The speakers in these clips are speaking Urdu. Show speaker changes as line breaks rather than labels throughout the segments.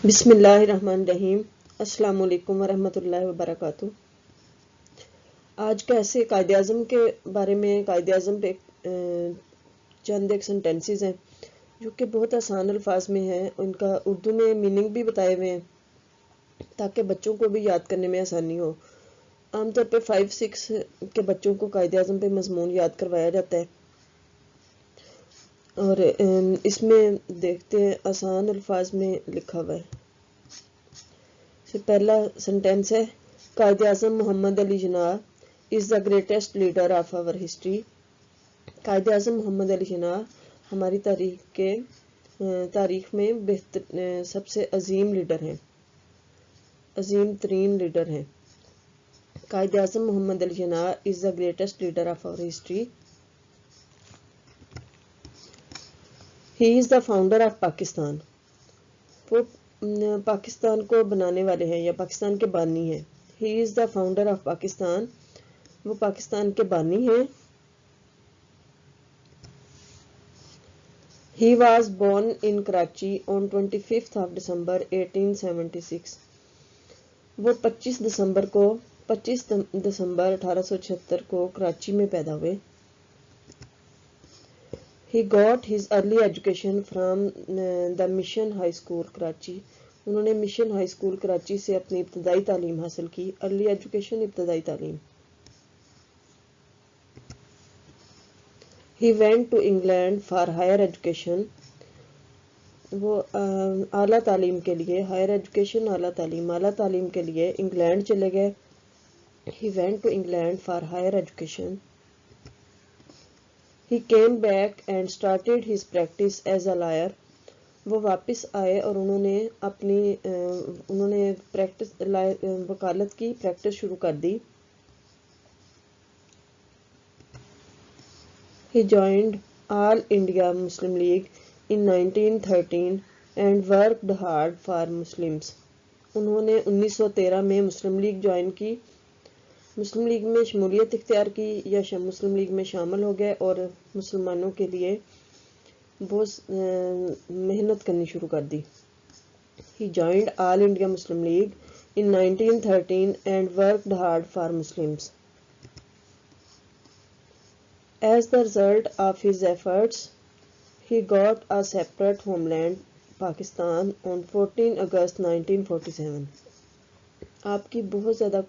بسم اللہ الرحمن الرحیم۔ السلام علیکم ورحمۃ اللہ وبرکاتہ۔ آج کا ایسے قائد اعظم کے بارے میں قائد اعظم پہ چند ایک سینٹینسز ہیں جو کہ بہت آسان الفاظ میں ہیں، ان کا اردو میں میننگ بھی بتائے ہوئے ہیں تاکہ بچوں کو بھی یاد کرنے میں آسانی ہو۔ عام طور پہ 5-6 کے بچوں کو قائد اعظم پہ مضمون یاد کروایا جاتا ہے، اور اس میں دیکھتے ہیں آسان الفاظ میں لکھا ہوا ہے۔ پہلا سنٹینس ہے، Quaid Azam Muhammad Ali Jinnah is the greatest leader of our history. Quaid Azam Muhammad Ali جناح ہماری تاریخ میں سب سے عظیم لیڈر ہیں، عظیم ترین لیڈر ہیں۔ Quaid Azam Muhammad Ali Jinnah is the greatest leader of our history. He is the founder of Pakistan. وہ پاکستان کو بنانے والے ہیں یا پاکستان کے بانی ہیں۔ ہی is the founder of Pakistan, وہ پاکستان کے بانی ہیں۔ He was born in Karachi on 25 December 1876۔ وہ 25 دسمبر 1876 کو کراچی میں پیدا ہوئے۔ He got his early education from the Mission High School Karachi. انہوں نے مشن ہائی اسکول کراچی سے اپنی ابتدائی تعلیم حاصل کی۔ ارلی ایجوکیشن، ابتدائی تعلیم۔ He went to England for higher education۔ وہ اعلیٰ تعلیم کے لیے، ہائر ایجوکیشن اعلیٰ تعلیم کے لیے انگلینڈ چلے گئے۔ He went to England for higher education۔ He came back and started his practice as a lawyer۔ وہ واپس آئے اور انہوں نے وکالت کی پریکٹس شروع کر دی۔ He joined All India Muslim League in 1913 and worked hard for Muslims۔ انہوں نے 1913 میں مسلم لیگ جوائن کی، مسلم لیگ میں شمولیت اختیار کی یا مسلم لیگ میں شامل ہو گئے اور مسلمانوں کے لیے بہت محنت کرنی شروع کر دی۔ He joined All India Muslim League in 1913 and worked hard for Muslims۔ As the result of his efforts, he got a separate homeland, Pakistan, on 14 August 1947۔ آپ کی بہت زیادہ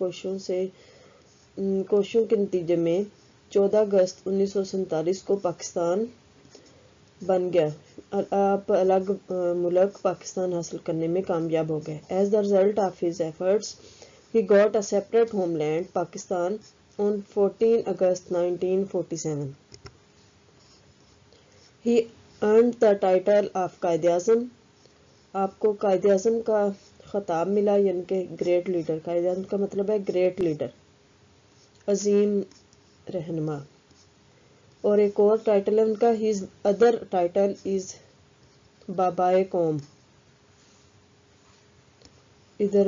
کوششوں کے نتیجے میں 14 اگست 1947 کو پاکستان بن گیا۔ آپ الگ ملک پاکستان حاصل کرنے میں کامیاب ہو گئے۔ As the result of his efforts, he got a separate homeland, Pakistan, on 14 August 1947۔ He earned the title of Quaid Azam. آپ کو قائد اعظم کا خطاب ملا، یعنی کہ گریٹ لیڈر۔ قائد اعظم کا مطلب ہے گریٹ لیڈر، عظیم رہنما۔ اور ایک اور ٹائٹل ہے ان کا، his other title is بابائے قوم۔ ادھر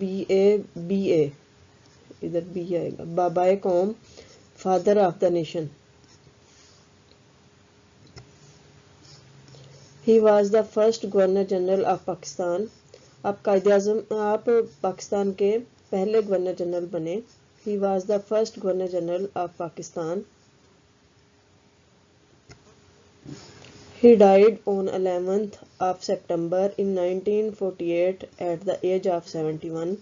BA ادھر B آئے گا، بابائے قوم، father of the nation. He was the first governor general of Pakistan. آپ پاکستان کے پہلے گورنر جنرل بنے۔ He was the first Governor General of Pakistan۔ He died on 11th of September in 1948 at the age of 71۔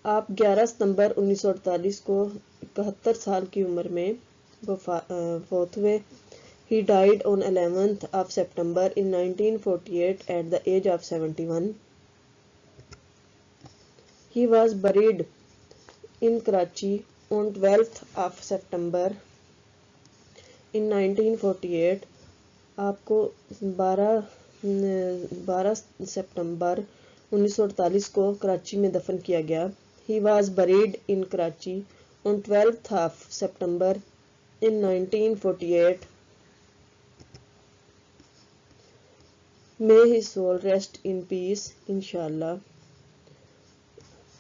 آپ 11 ستمبر 1948 کو 71 سال کی عمر میں فوت ہوئے۔ He died on 11th of September in 1948 at the age of 71۔ He was buried in Karachi on 12th of September in 1948۔ آپ کو 12 ستمبر 1948 کو کراچی میں دفن کیا گیا۔ He was buried in Karachi on 12th of September in 1948۔ May his soul rest in peace، انشاءاللہ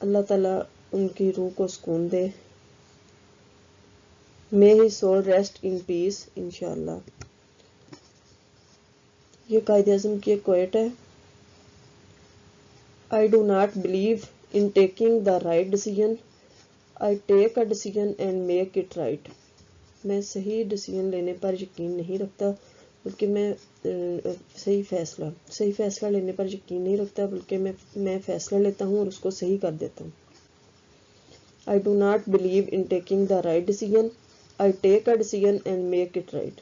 اللہ تعالیٰ ان کی روح کو سکون دے۔ May his soul rest in peace، انشاءاللہ۔ یہ قائد اعظم کی ایک کوٹ ہے۔ I do not believe in taking the right decision. I take a decision and make it right. میں صحیح ڈیسیژن لینے پر یقین نہیں رکھتا بلکہ میں صحیح فیصلہ لینے پر یقین نہیں رکھتا بلکہ میں فیصلہ لیتا ہوں اور اس کو صحیح کر دیتا ہوں. I do not believe in taking the right decision. I take a decision and make it right.